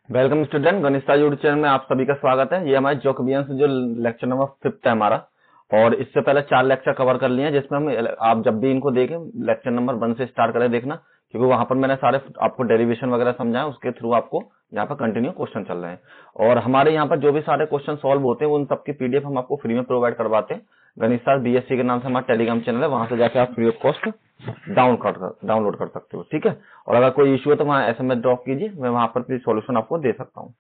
Welcome student, गणित YouTube channel में आप सभी का स्वागत है। ये हमारे जोकोबियंस जो लेक्चर नंबर 5 है हमारा, और इससे पहले 4 लेक्चर कवर कर लिए हैं, जिसमें हम आप जब भी इनको देखें लेक्चर नंबर 1 से स्टार्ट करें देखना, क्योंकि वहां पर मैंने सारे आपको डेरिवेशन वगैरह समझाया, उसके थ्रू आपको यहाँ पर कंटिन्यू क्वेश्चन चल रहे हैं। और हमारे यहाँ पर जो भी सारे क्वेश्चन सॉल्व होते हैं उन सबकी पीडीएफ हम आपको फ्री में प्रोवाइड करवाते हैं। गणित बीएससी के नाम से हमारा टेलीग्राम चैनल है, वहां से जाकर आप फ्री ऑफ कॉस्ट डाउनलोड कर सकते हो, ठीक है। और अगर कोई इश्यू है तो वहाँ एसएमएस ड्रॉप कीजिए, मैं वहां पर भी सॉल्यूशन आपको दे सकता हूँ।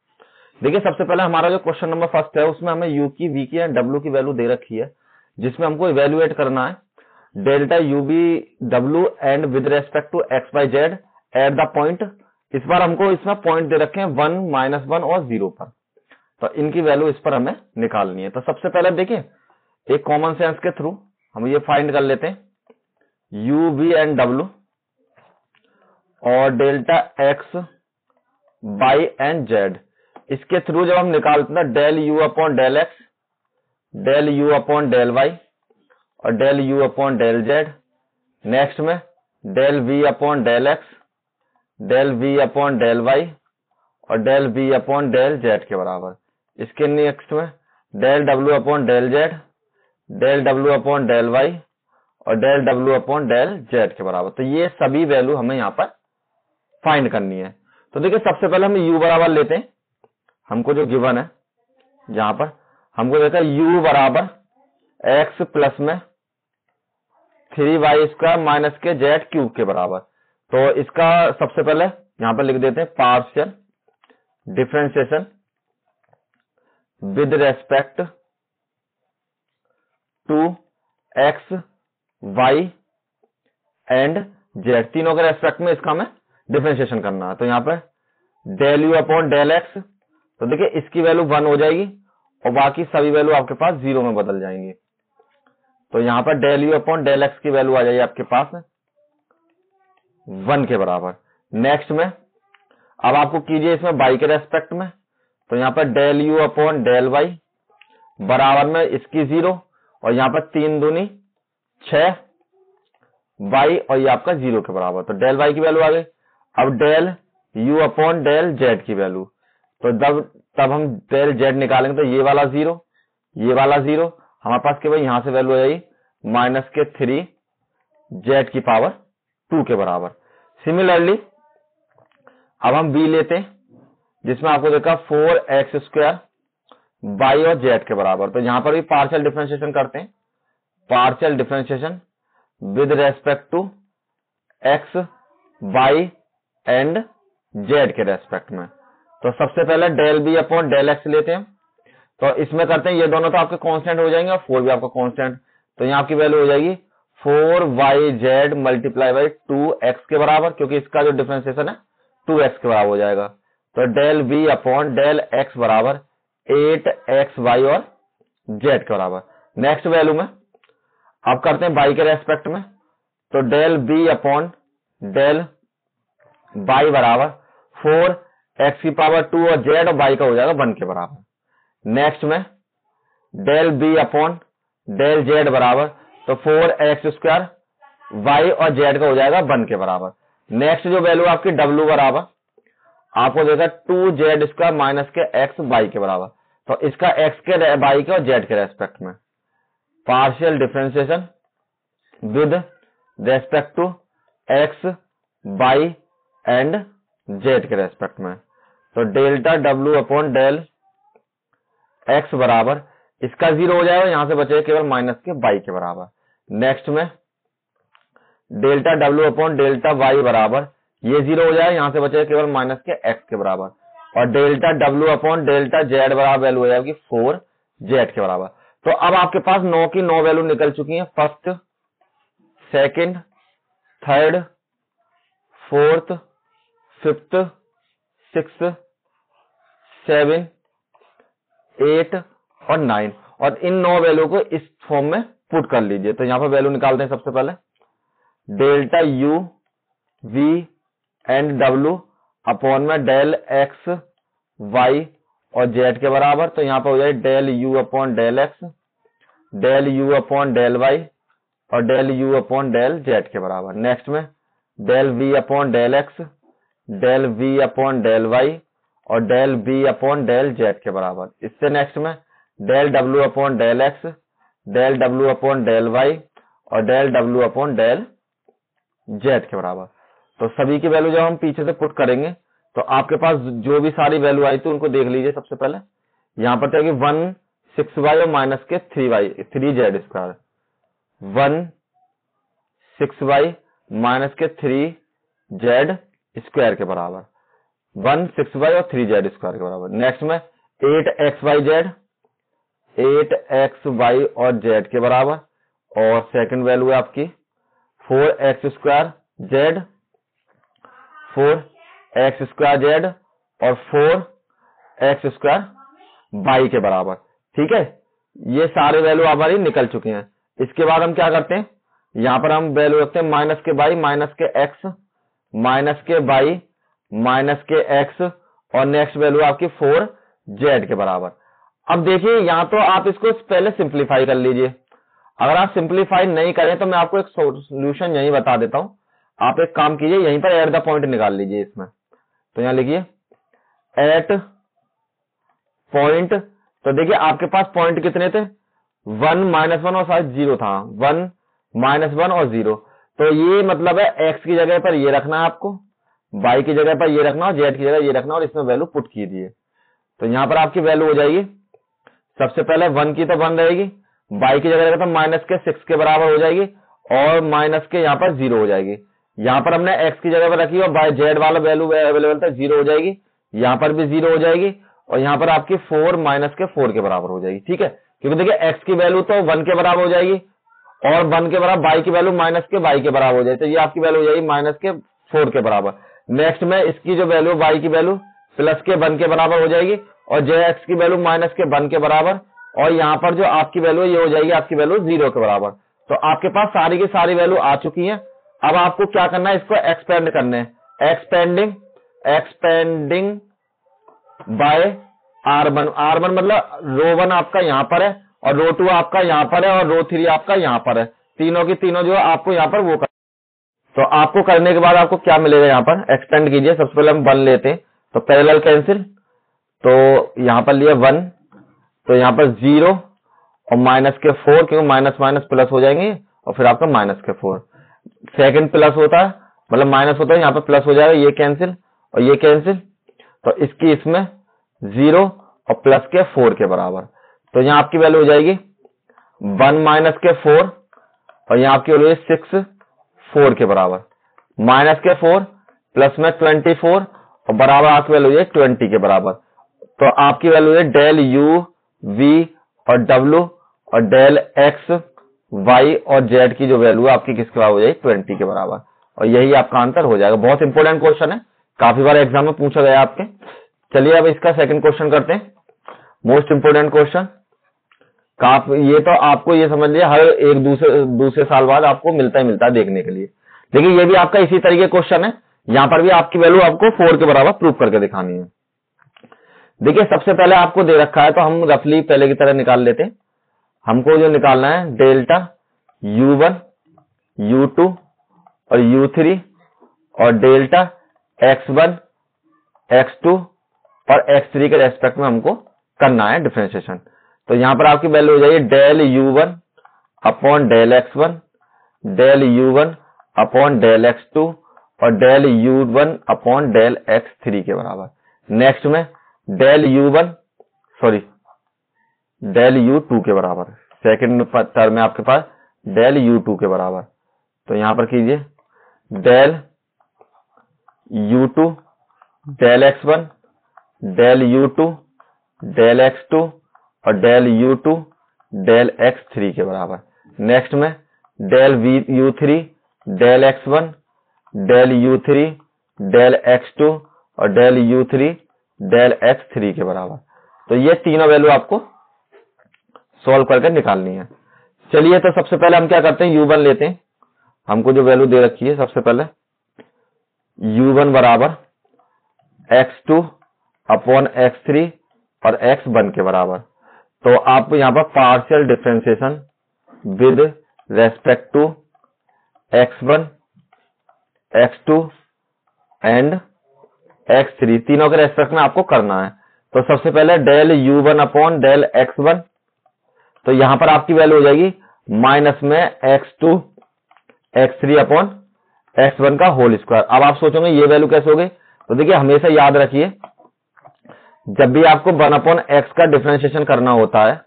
देखिए, सबसे पहले हमारा जो क्वेश्चन नंबर फर्स्ट है उसमें हमें यू की, वी की एंड डब्ल्यू की वैल्यू दे रखी है, जिसमें हमको इवेल्युएट करना है delta U B W and with respect to X by Z at the point. इस बार हमको इसमें पॉइंट दे रखे हैं 1, -1 और 0 पर, तो इनकी वैल्यू इस पर हमें निकालनी है। तो सबसे पहले देखिए, एक कॉमन सेंस के थ्रू हम ये फाइंड कर लेते हैं यू बी एंड डब्ल्यू और delta X Y and Z. इसके थ्रू जब हम निकालते हैं del U upon del X, del U upon del Y और del U upon del Z. Next में del V upon del X, del V upon del Y और del V upon del Z के बराबर। इसके next में del W upon del Z, del W upon del Y और del W upon del Z के बराबर। तो ये सभी वैल्यू हमें यहाँ पर फाइंड करनी है। तो देखिए, सबसे पहले हम यू बराबर लेते हैं, हमको जो गिवन है यहां पर हमको देखा u बराबर x प्लस में 3y² माइनस के जेड क्यूब के बराबर। तो इसका सबसे पहले यहां पर लिख देते हैं partial differentiation with respect to x, y and z, तीनों के रेस्पेक्ट में इसका हमें डिफरेंशिएशन करना है। तो यहां पर del U upon del X, तो देखिए इसकी वैल्यू 1 हो जाएगी और बाकी सभी वैल्यू आपके पास 0 में बदल जाएंगी। तो यहां पर del U upon del X की वैल्यू आ जाएगी आपके पास 1 के बराबर। नेक्स्ट में अब आपको कीजिए इसमें y के रेस्पेक्ट में, तो यहां पर del U upon del Y बराबर में इसकी 0 और यहां पर 3 दूनी 6 y और ये आपका 0 के बराबर। तो डेल वाई की वैल्यू आ गई। अब del U upon del Z की वैल्यू, तो तब हम डेल जेड निकालेंगे तो ये वाला 0, ये वाला 0, हमारे पास केवल यहां से वैल्यू आई -3 जेड की पावर 2 के बराबर। सिमिलरली अब हम बी लेते हैं, जिसमें आपको देखा 4x² वाई और जेड के बराबर। तो यहां पर भी पार्शियल डिफरेंशिएशन करते हैं, partial differentiation with respect to X, Y and Z के रेस्पेक्ट में। तो सबसे पहले del B upon del X लेते हैं, तो इसमें करते हैं ये दोनों तो आपके कांस्टेंट हो जाएंगे और 4 भी आपका कांस्टेंट, तो यहाँ आपकी वैल्यू हो जाएगी 4yz मल्टीप्लाई बाई 2x के बराबर, क्योंकि इसका जो डिफरेंशिएशन है 2x के बराबर हो जाएगा। तो del B upon del X बराबर 8xy और z के बराबर। नेक्स्ट वैल्यू में अब करते हैं y के रेस्पेक्ट में, तो del B upon del y बराबर 4x की पावर 2 और z और y का हो जाएगा 1 के बराबर। नेक्स्ट में del B upon del Z बराबर, तो 4x² y और z का हो जाएगा 1 के बराबर। नेक्स्ट जो वैल्यू आपकी w बराबर आपको देखा 2z² माइनस के x y के बराबर। तो इसका x के, y के और z के रेस्पेक्ट में partial differentiation with respect to x, y and z के रेस्पेक्ट में। तो delta w upon del x बराबर इसका 0 हो जाएगा, यहां से बचेगा केवल माइनस के y के बराबर। नेक्स्ट में delta w upon delta y बराबर ये 0 हो जाएगा, यहां से बचेगा केवल माइनस के x के बराबर। और delta w upon delta z बराबर वैल्यू हो जाएगी 4z के बराबर। तो अब आपके पास 9 की 9 वैल्यू निकल चुकी है, first, second, third, fourth, fifth, sixth, 7, 8 और 9, और इन 9 वैल्यू को इस फॉर्म में पुट कर लीजिए। तो यहां पर वैल्यू निकालते हैं सबसे पहले delta u v and w upon में डेल x, y और z के बराबर। तो यहां पर हो जाए del u upon del x, del u upon del y और del u upon del z के बराबर। नेक्स्ट में del v upon del x, del v upon del y और del B upon del Z के बराबर। इससे next में del W upon del X, del W upon del Y और del W upon del Z के बराबर। तो सभी की वैल्यू जब हम पीछे से पुट करेंगे तो आपके पास जो भी सारी वैल्यू आई थी उनको देख लीजिए। सबसे पहले यहाँ पर चाहिए 1 6y और माइनस के 3z स्क्वायर, 1 6y माइनस के 3z स्क्वायर के बराबर, 1 6y और 3z स्क्वायर के बराबर। नेक्स्ट में 8xy और z के बराबर, और सेकंड वैल्यू है आपकी 4x square z, 4x square z और 4x स्क्वायर y के बराबर। ठीक है, ये सारे वैल्यू हमारी निकल चुकी हैं। इसके बाद हम क्या करते हैं, यहां पर हम वैल्यू रखते हैं माइनस के y माइनस के x माइनस के y माइनस के x और नेक्स्ट वैल्यू आपकी 4z के बराबर। अब देखिए यहां तो आप इसको पहले सिंप्लीफाई कर लीजिए। अगर आप सिंप्लीफाई नहीं करें तो मैं आपको एक सोल्यूशन यही बता देता हूं। आप एक काम कीजिए, यहीं पर एट द पॉइंट निकाल लीजिए इसमें। तो यहां लिखिए एट पॉइंट। तो देखिए आपके पास पॉइंट कितने थे, 1 -1 और शायद 0 था, 1 -1 और 0। तो ये मतलब है x की जगह पर ये रखना है आपको, y की जगह पर ये रखना और z की जगह ये रखना और इसमें वैल्यू पुट कीजिए। तो यहां पर आपकी वैल्यू हो जाएगी, सबसे पहले 1 की तो 1 रहेगी, y की जगह तो माइनस के 6 के बराबर हो जाएगी और माइनस के यहाँ पर 0 हो जाएगी। यहाँ पर हमने x की जगह पर रखी और y z वाला वैल्यू अवेलेबल था 0 हो जाएगी, यहाँ पर भी 0 हो जाएगी और यहाँ पर आपकी 4 माइनस के 4 के बराबर हो जाएगी। ठीक है, क्योंकि देखिए x की वैल्यू तो 1 के बराबर हो जाएगी और 1 के बराबर, y की वैल्यू माइनस के y के बराबर हो जाएगी, तो ये आपकी वैल्यू हो जाएगी माइनस के 4 के बराबर। नेक्स्ट में इसकी जो वैल्यू y की वैल्यू प्लस के 1 के बराबर हो जाएगी और jx की वैल्यू माइनस के 1 के बराबर, और यहाँ पर जो आपकी वैल्यू ये हो जाएगी आपकी वैल्यू 0 के बराबर। तो आपके पास सारी की सारी वैल्यू आ चुकी है। अब आपको क्या करना है, इसको एक्सपेंड करना है, एक्सपेंडिंग बाय R1। R1 मतलब रो 1 आपका यहाँ पर है और रो 2 आपका यहाँ पर है और रो 3 आपका यहाँ पर है, तीनों की तीनों जो है आपको यहाँ पर वो कर। तो आपको करने के बाद आपको क्या मिलेगा, यहाँ पर एक्सपेंड कीजिए। सबसे पहले हम 1 लेते हैं तो पैरेलल कैंसिल, तो यहाँ पर लिया 1, तो यहाँ पर 0 और माइनस के 4, क्योंकि माइनस माइनस प्लस हो जाएंगे और फिर आपका माइनस के 4। सेकंड प्लस होता है मतलब माइनस होता है, यहाँ पर प्लस हो जाएगा, ये कैंसिल और ये कैंसिल, तो इसकी इसमें 0 और प्लस के 4 के बराबर। तो यहाँ आपकी वैल्यू हो जाएगी 1 माइनस के 4 और यहाँ आपकी वैल्यू 6 4 के बराबर, माइनस के 4 प्लस में 24 और बराबर आपकी वैल्यू है 20 के बराबर। तो आपकी वैल्यू है डेल u v और w और डेल x y और z की जो वैल्यू है आपकी किसके बराबर हो जाएगी 20 के बराबर, और यही आपका आंसर हो जाएगा। बहुत इंपॉर्टेंट क्वेश्चन है, काफी बार एग्जाम में पूछा गया आपके। चलिए अब इसका सेकंड क्वेश्चन करते हैं, मोस्ट इंपोर्टेंट क्वेश्चन। ये तो आपको ये समझ लिया हर एक दूसरे साल बाद आपको मिलता ही मिलता है देखने के लिए। देखिए ये भी आपका इसी तरीके क्वेश्चन है, यहाँ पर भी आपकी वैल्यू आपको 4 के बराबर प्रूव करके दिखानी है। देखिए सबसे पहले आपको दे रखा है तो हम रफली पहले की तरह निकाल लेते हैं। हमको जो निकालना है डेल्टा u1 u2 और u3 और डेल्टा x1 x2 और x3 के रेस्पेक्ट में हमको करना है डिफरेंशिएशन। तो यहां पर आपकी वैल्यू हो जाएगी del u1 upon del x1, del u1 upon del x2 और del u1 upon del x3 के बराबर। नेक्स्ट में डेल u2 के बराबर, सेकंड टर्म में आपके पास डेल u2 के बराबर। तो यहां पर कीजिए del u2 del x1 del u2 del x2 और डेल u2 डेल x3 के बराबर। नेक्स्ट में del u3 del x1 del u3 del x2 और डेल u3 डेल x3 के बराबर। तो ये तीनों वैल्यू आपको सॉल्व करके निकालनी है। चलिए तो सबसे पहले हम क्या करते हैं, u1 लेते हैं। हमको जो वैल्यू दे रखी है सबसे पहले u1 बराबर x2 अपॉन x3 और x1 के बराबर। तो आप यहां पर partial differentiation with respect to x1 x2 and x3 तीनों के रेस्पेक्ट में आपको करना है। तो सबसे पहले del u1 upon del x1, तो यहां पर आपकी वैल्यू हो जाएगी माइनस में x2 x3 अपॉन x1 का होल स्क्वायर। अब आप सोचोगे ये वैल्यू कैसे हो गई, तो देखिए हमेशा याद रखिए जब भी आपको 1 अपॉन x का डिफरेंशिएशन करना होता है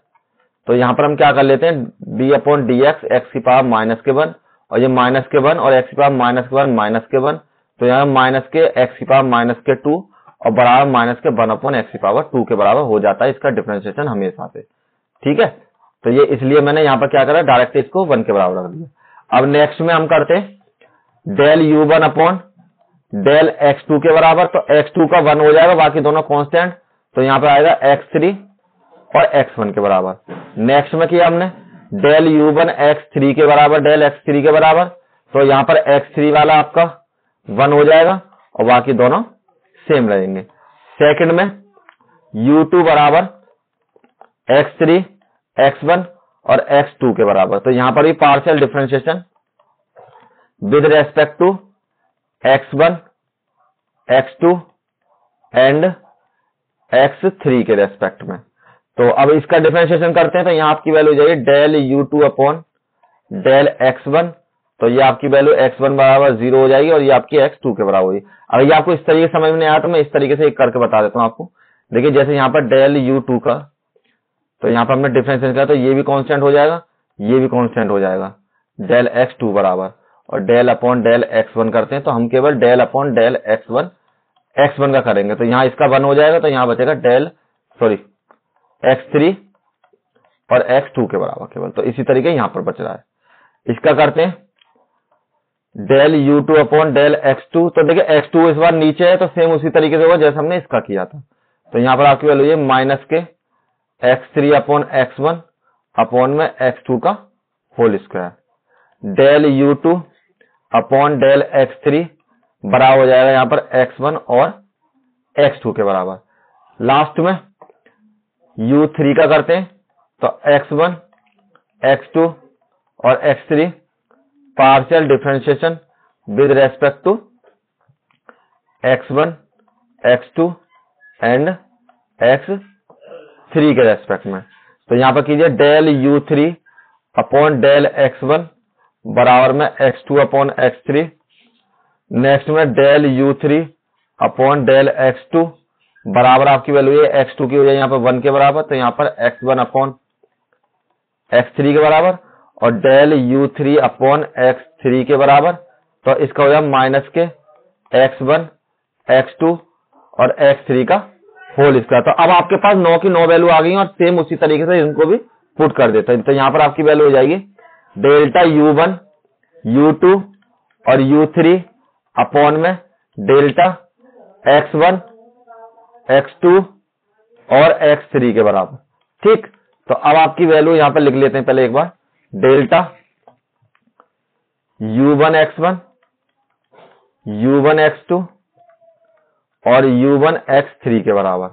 तो यहां पर हम क्या कर लेते हैं d अपॉन dx x की पावर माइनस के 1 और ये माइनस के 1 और x की पावर माइनस के 1 माइनस के 1, तो यहाँ माइनस के x की पावर माइनस के 2 और बराबर माइनस के 1 अपॉन x की पावर 2 के बराबर हो जाता है इसका डिफरेंशिएशन हमेशा से। ठीक है, तो ये इसलिए मैंने यहाँ पर क्या करा डायरेक्ट इसको 1 के बराबर रख दिया। अब नेक्स्ट में हम करते हैं del u1 upon del x2 के बराबर, तो x2 का 1 हो जाएगा, बाकी दोनों कांस्टेंट, तो यहाँ पर आएगा x3 और x1 के बराबर। नेक्स्ट में किया हमने डेल u1 x3 के बराबर डेल x3 के बराबर, तो यहाँ पर x3 वाला आपका 1 हो जाएगा और बाकी दोनों सेम रहेंगे। सेकंड में u2 बराबर x3 x1 और x2 के बराबर, तो यहाँ पर भी partial differentiation with respect to x1 x2 and x3 के रेस्पेक्ट में। तो अब इसका डिफरेंशिएशन करते हैं, तो यहाँ आपकी वैल्यू हो जाएगी del u2 upon del x1, तो ये आपकी वैल्यू x1 बराबर 0 हो जाएगी और ये आपकी x2 के बराबर होगी। अगर ये आपको इस तरीके से समझ में नहीं आया तो मैं इस तरीके से एक करके बता देता हूँ आपको। देखिए जैसे यहाँ पर डेल u2 का, तो यहाँ पर हमने डिफरेंशिएशन किया तो ये भी कांस्टेंट हो जाएगा, ये भी कांस्टेंट हो जाएगा, डेल x2 बराबर, और डेल अपॉन डेल x1 करते हैं तो हम केवल डेल अपॉन डेल x1 का करेंगे, तो यहाँ इसका 1 हो जाएगा, तो यहाँ बचेगा डेल x3 और x2 के बराबर केवल। तो इसी तरीके यहाँ पर बच रहा है। इसका करते हैं del u2 upon del x2, तो देखिए x2 इस बार नीचे है तो सेम उसी तरीके से होगा जैसे हमने इसका किया था। तो यहाँ पर आपकी वैल्यू ये माइनस के x3 अपॉन x1 अपॉन में x2 का whole square, del u2 upon del x3 बराबर हो जाएगा यहाँ पर x1 और x2 के बराबर। लास्ट में u3 का करते हैं, तो x1 x2 और x3 partial differentiation with respect to x1 x2 and x3 के रेस्पेक्ट में। तो यहाँ पर कीजिए del u3 upon del x1 बराबर में x2 अपॉन x3, नेक्स्ट में del u3 upon del x2 बराबर आपकी वैल्यू है x2 की हो जाए यहाँ पर 1 के बराबर, तो यहाँ पर x1 अपॉन x3 के बराबर और डेल u3 अपॉन x3 के बराबर, तो इसका हो जाए माइनस के x1 x2 और x3 का होल स्क्वायर। तो अब आपके पास 9 की 9 वैल्यू आ गई और सेम उसी तरीके से इनको भी पुट कर देते हैं। तो यहाँ पर आपकी वैल्यू हो जाएगी डेल्टा u1 u2 और u3 अपॉन में डेल्टा x1 x2 और x3 के बराबर। ठीक, तो अब आपकी वैल्यू यहां पर लिख लेते हैं पहले एक बार, delta u1 x1 u1 x2 और u1 x3 के बराबर।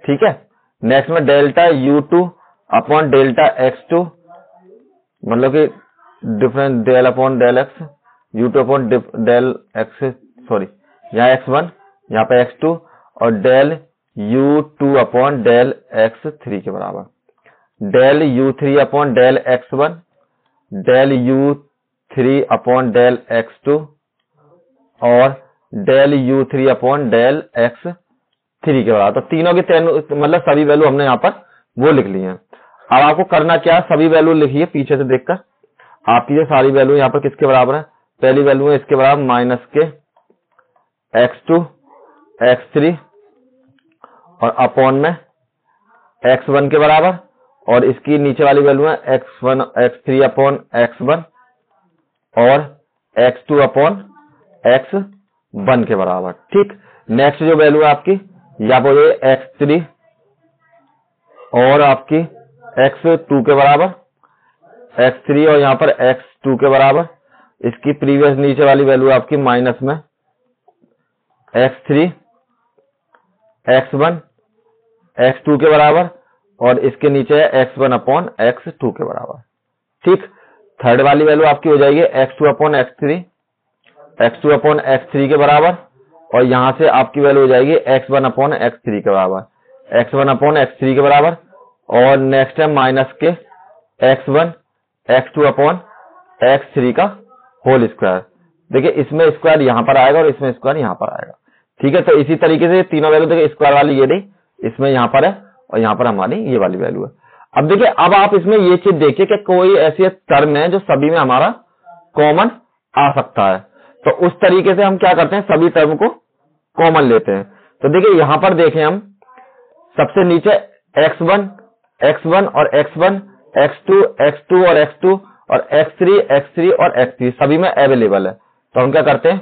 ठीक है, नेक्स्ट में delta u2 upon delta x2, मतलब कि difference del upon del x, u2 upon del x, sorry यहाँ x1 यहाँ पे x2 और del u2 upon del x3 के बराबर, del u3 upon del x1, del u3 upon del x2 और del u3 upon del x3 के बराबर। तो तीनों की मतलब सभी वैल्यू हमने यहाँ पर वो लिख ली है। अब आपको करना क्या है, सभी वैल्यू लिखिए पीछे से देखकर। आपकी ये सारी वैल्यू यहाँ पर किसके बराबर है, पहली वैल्यू है इसके बराबर माइनस के x2 x3 और अपॉन में x1 के बराबर, और इसकी नीचे वाली वैल्यू है x1 x3 अपॉन x1 और x2 अपॉन x1 के बराबर। ठीक, नेक्स्ट जो वैल्यू है आपकी यहाँ पर x3 और आपकी x2 के बराबर, x3 और यहाँ पर x2 के बराबर। इसकी प्रीवियस नीचे वाली वैल्यू आपकी माइनस में x3 x1 x2 के बराबर और इसके नीचे है x1 अपॉन x2 के बराबर। ठीक, थर्ड वाली वैल्यू आपकी हो जाएगी x2 अपॉन x3 के बराबर और यहां से आपकी वैल्यू हो जाएगी x1 अपॉन x3 के बराबर, x1 अपॉन x3 के बराबर। और नेक्स्ट है माइनस के x1 x2 अपॉन x3 का होल स्क्वायर। देखिए इसमें स्क्वायर यहां पर आएगा और इसमें स्क्वायर यहां पर आएगा, ठीक है। तो इसी तरीके से तीनों वैल्यू देखिए, स्क्वायर वाली ये नहीं, इसमें यहां पर है और यहां पर हमारी ये वाली वैल्यू है। अब देखिए, अब आप इसमें ये चीज देखिए कि कोई ऐसी टर्म है जो सभी में हमारा कॉमन आ सकता है। तो उस तरीके से हम क्या करते हैं, सभी टर्म को कॉमन लेते हैं। तो देखिए यहां पर देखें हम, सबसे नीचे x1 और x1, x2 और x2 और x3 और x3 सभी में अवेलेबल है। तो हम क्या करते हैं,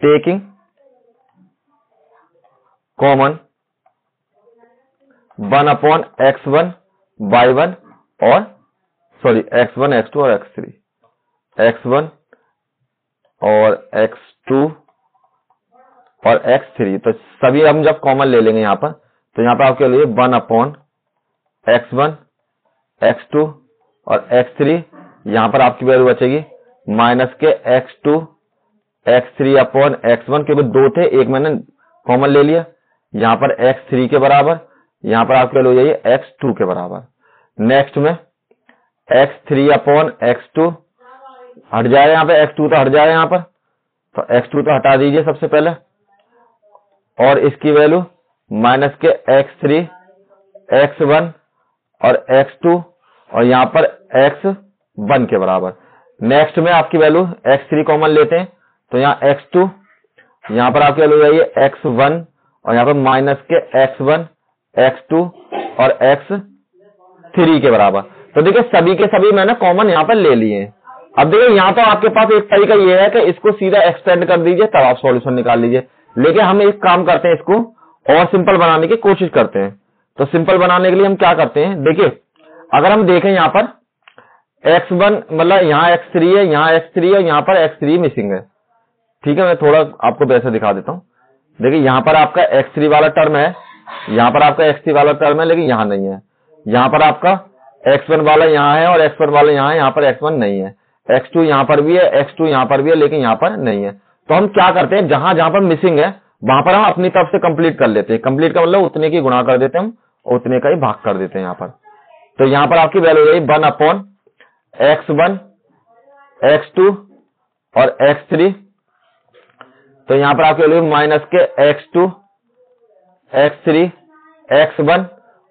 taking common 1 upon x1 y1 और x1 x2 और x3, x1 और x2 और x3। तो सभी हम जब कॉमन ले लेंगे यहां पर, तो यहां पर आपके लिए 1 अपॉन x1 x2 और x3, यहां पर आपकी वैल्यू बचेगी माइनस के x2 x3 अपॉन x1, क्योंकि दो थे, एक मैंने कॉमन ले लिया, यहां पर x3 के बराबर, यहां पर आपकी वैल्यू हो जाएगी x2 के बराबर। नेक्स्ट में x3 अपॉन x2 हट जाएगा, यहां पे x2 तो हट जाएगा यहां पर, तो x2 तो हटा दीजिए सबसे पहले, और इसकी वैल्यू माइनस के x3 x1 और x2 और यहां पर x1 के बराबर। नेक्स्ट में आपकी वैल्यू x3 कॉमन लेते हैं, तो यहां x2, यहां पर आपकी वैल्यू है x1 और यहां पर माइनस के x1 x2 और x3 के बराबर। तो देखिए सभी के सभी मैंने कॉमन यहां पर ले लिए हैं। अब देखिए यहां तो आपके पास एक तरीका ये है कि इसको सीधा एक्सटेंड कर दीजिए, तब आप सॉल्यूशन निकाल लीजिए। लेकिन हम एक काम करते हैं, इसको और सिंपल बनाने की कोशिश करते हैं। तो सिंपल बनाने के लिए हम क्या करते हैं, देखिए अगर हम देखें यहां पर x1 मतलब यहां x3 है, यहां x3 है, यहां पर x3 मिसिंग है, ठीक है। मैं थोड़ा आपको वैसे दिखा देता हूं। देखिए यहां पर आपका x3 वाला टर्म है, यहां पर आपका x3 वाला टर्म है, लेकिन यहां नहीं है। यहां पर आपका x1 वाला यहां है और x1 वाला यहां है, यहां पर x1 नहीं है। x2 यहां पर भी है, x2 यहां पर भी है, लेकिन यहां पर नहीं है। तो हम क्या करते हैं, जहां जहां पर मिसिंग है वहां पर हम अपनी तरफ से कंप्लीट कर लेते हैं। कंप्लीट का मतलब उतने की गुणा कर देते हैं हम, उतने का ही भाग कर देते हैं यहां पर। तो यहां पर आपकी वैल्यू है 1 अपॉन x1 x2 और x3। तो यहां पर आपकी वैल्यू माइनस के x2 x3 x1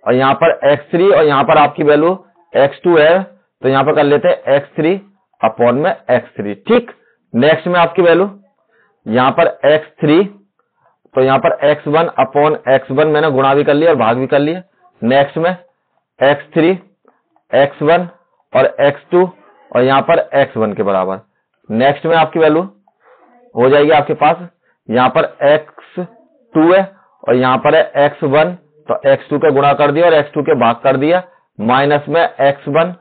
और यहां पर x3 और यहां पर आपकी वैल्यू x2 है, तो यहां पर कर लेते हैं x3 अपॉन में x3, ठीक। नेक्स्ट में आपकी वैल्यू यहां पर x3, तो यहां पर x1 अपॉन x1 मैंने गुणा भी कर लिया और भाग भी कर लिया। नेक्स्ट में x3 x1 और x2 और यहां पर x1 के बराबर। नेक्स्ट में आपकी वैल्यू हो जाएगी आपके पास, यहां पर x2 है और यहां पर है x1, तो x2 का गुणा कर दिया और x2 के भाग कर दिया, माइनस में x1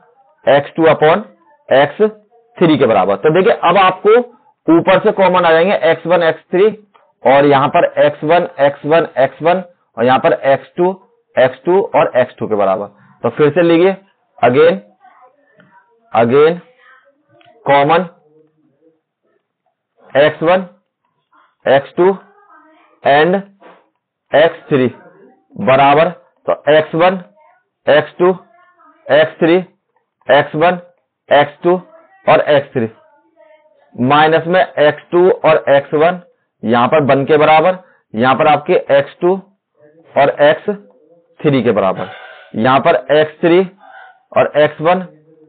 x2 अपॉन x3 के बराबर। तो देखिए अब आपको ऊपर से कॉमन आ जाएंगे x1 x3 और यहां पर x1 x1 x1 और यहां पर x2 x2 और x2 के बराबर। तो फिर से लीजिए, again common x1 x2 and x3 बराबर, तो x1 x2 x3 x1 x2 और x3 माइनस में x2 और x1 यहां पर 1 के बराबर, यहां पर आपके x2 और x3 के बराबर, यहां पर x3 और x1,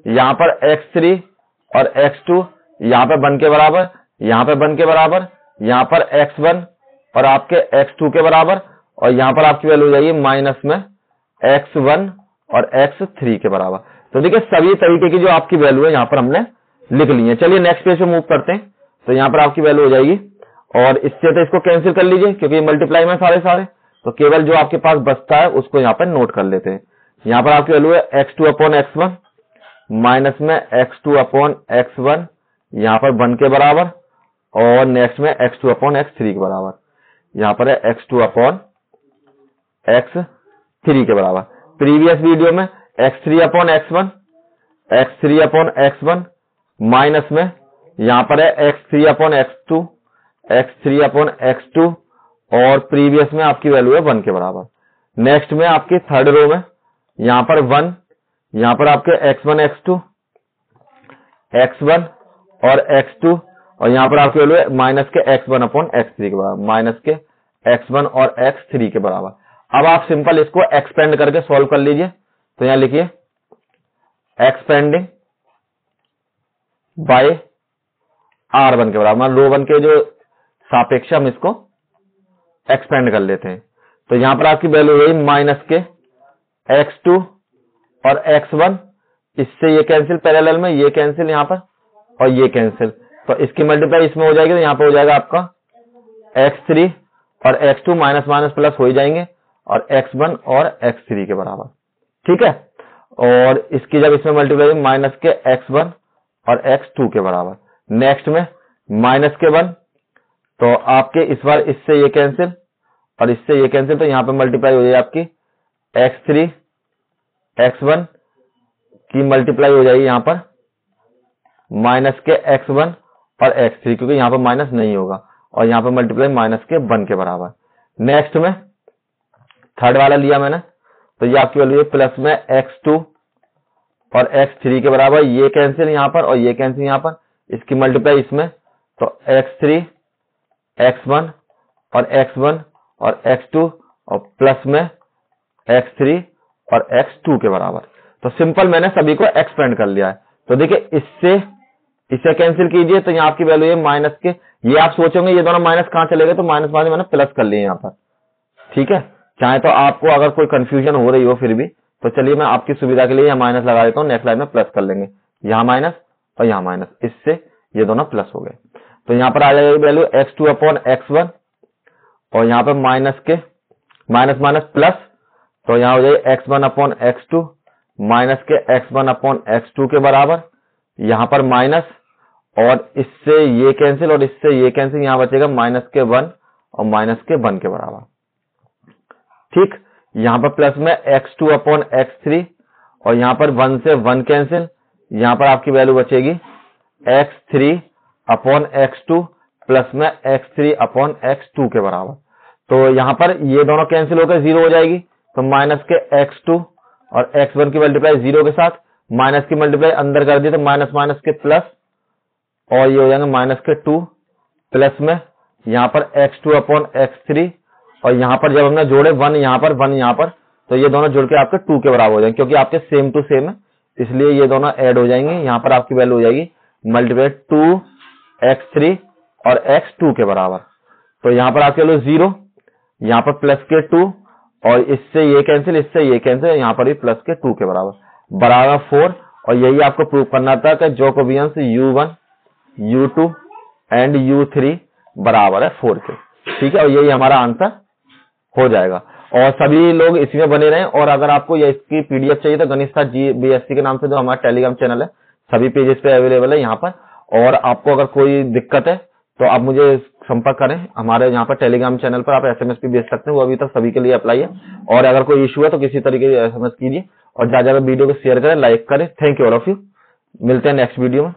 यहां पर x3 और x2 यहां पर 1 के बराबर, यहां पर 1 के बराबर, यहां पर x1 और आपके x2 के बराबर, और यहां पर आपकी वैल्यू हो जाएगी माइनस में x1 और x3 के बराबर। तो देखिए सभी तरीके की जो आपकी वैल्यू है यहां पर हमने लिख ली है। चलिए नेक्स्ट पेज पे मूव करते हैं। तो यहां पर आपकी वैल्यू हो जाएगी, और इससे तो इसको कैंसिल कर लीजिए क्योंकि मल्टीप्लाई में सारे, तो केवल जो आपके पास बचता है उसको यहां पर नोट कर लेते हैं। यहां पर आपकी वैल्यू है x2 अपॉन x1 माइनस में x2 अपॉन x1 यहां पर 1 के बराबर, और नेक्स्ट में x2 अपॉन x3 के बराबर, यहां पर है x2 अपॉन x3 के बराबर। प्रीवियस वीडियो में x3 अपॉन x1 माइनस में यहां पर है x3 upon x2 x3 upon x2 और प्रीवियस में आपकी वैल्यू है 1 के बराबर। नेक्स्ट में आपकी थर्ड रो में यहां पर 1, यहां पर आपके x1 और x2 और यहां पर आपकी वैल्यू है माइनस के x1 अपॉन x3 के बराबर, माइनस के x1 और x3 के बराबर। अब आप सिंपल इसको एक्सपेंड करके सॉल्व कर लीजिए। तो यहां लिखिए एक्सपेंडिंग बाय R1 के बराबर, रो 1 के जो सापेक्ष हम इसको एक्सपेंड कर लेते हैं। तो यहां पर आपकी वैल्यू हुई माइनस के x2 और x1, इससे ये कैंसिल पैरेलल में, ये कैंसिल यहां पर और ये कैंसिल, तो इसकी मल्टीप्लाई इसमें हो जाएगी। तो यहां पर हो जाएगा आपका x3 और x2 माइनस माइनस प्लस हो ही जाएंगे और x1 और x3 के बराबर, ठीक है। और इसकी जब इसमें मल्टीप्लाई माइनस के x1 और x2 के बराबर। नेक्स्ट में माइनस के 1, तो आपके इस बार इससे ये कैंसिल और इससे ये कैंसिल, तो यहां पे मल्टीप्लाई हो जाएगी आपकी x3 x1 की मल्टीप्लाई हो जाएगी यहां पर माइनस के x1 और x3, क्योंकि यहां पर माइनस नहीं होगा, और यहां पर मल्टीप्लाई माइनस के 1 के बराबर। नेक्स्ट में थर्ड वाला लिया मैंने, तो ये आपकी वैल्यू है प्लस में x2 और x3 के बराबर, ये कैंसिल यहां पर और ये कैंसिल यहां पर, इसकी मल्टीप्लाई इसमें, तो x3 x1 और x2 और प्लस में x3 और x2 के बराबर। तो सिंपल मैंने सभी को एक्सपेंड कर लिया है। तो देखिए इससे इसे कैंसिल कीजिए, तो यहाँ आपकी वैल्यू है माइनस के, ये आप सोचोगे ये दोनों माइनस कहां चले गए, तो माइनस माइनस मैंने प्लस कर लिए यहाँ पर, ठीक है। चाहे तो आपको अगर कोई कंफ्यूजन हो रही हो फिर भी, तो चलिए मैं आपकी सुविधा के लिए यहाँ माइनस लगा देता हूँ, नेक्स्ट लाइन में प्लस कर लेंगे, यहाँ माइनस और यहाँ माइनस, इससे ये दोनों प्लस हो गए। तो यहाँ पर आ जाएगी वैल्यू x2 अपॉन x1 और यहाँ पर माइनस के माइनस माइनस प्लस, तो यहाँ हो जाएगी x1 अपॉन x2 माइनस के x1 अपॉन x2 के बराबर, यहाँ पर माइनस और इससे ये कैंसिल और इससे ये कैंसिल, यहाँ बचेगा माइनस के 1 और माइनस के 1 के बराबर, ठीक। यहाँ पर प्लस में x2 अपॉन x3 और यहाँ पर 1 से 1 कैंसिल, यहाँ पर आपकी वैल्यू बचेगी x3 अपॉन x2 प्लस में x3 अपॉन x2 के बराबर। तो यहाँ पर ये दोनों कैंसिल होकर 0 हो जाएगी, तो माइनस के x2 और x1 की मल्टीप्लाई 0 के साथ, माइनस की मल्टीप्लाई अंदर कर दी तो माइनस माइनस के प्लस, और ये हो जाएंगे माइनस के 2 प्लस में यहाँ पर x2 अपॉन x3 और यहाँ पर जब हमने जोड़े 1 यहाँ पर 1 यहाँ पर, तो ये दोनों जुड़ के आपके 2 के बराबर हो जाएंगे, क्योंकि आपके सेम टू सेम है, इसलिए ये दोनों ऐड हो जाएंगे। यहाँ पर आपकी वैल्यू हो जाएगी मल्टीप्लाई 2x3 और x2 के बराबर। तो यहाँ पर आपकी वैल्यू 0, यहाँ पर प्लस के 2 और इससे ये कैंसिल, इससे ये कैंसिल, यहाँ पर भी प्लस के 2 के बराबर, बराबर 4। और यही आपको प्रूव करना था कि Jacobians u1 u2 and u3 बराबर है 4 के, ठीक है। और यही हमारा आंसर हो जाएगा। और सभी लोग इसी में बने रहें, और अगर आपको ये इसकी पीडीएफ चाहिए तो गणित साथ BSc के नाम से जो हमारा टेलीग्राम चैनल है सभी पेजेस पे अवेलेबल है यहाँ पर। और आपको अगर कोई दिक्कत है तो आप मुझे संपर्क करें, हमारे यहाँ पर टेलीग्राम चैनल पर आप SMS भी भेज सकते हैं, वो अभी तक सभी के लिए अप्लाई है। और अगर कोई इशू है तो किसी तरीके से SMS कीजिए और ज्यादा वीडियो को शेयर करें, लाइक करें। Thank you all of you, मिलते हैं नेक्स्ट वीडियो में।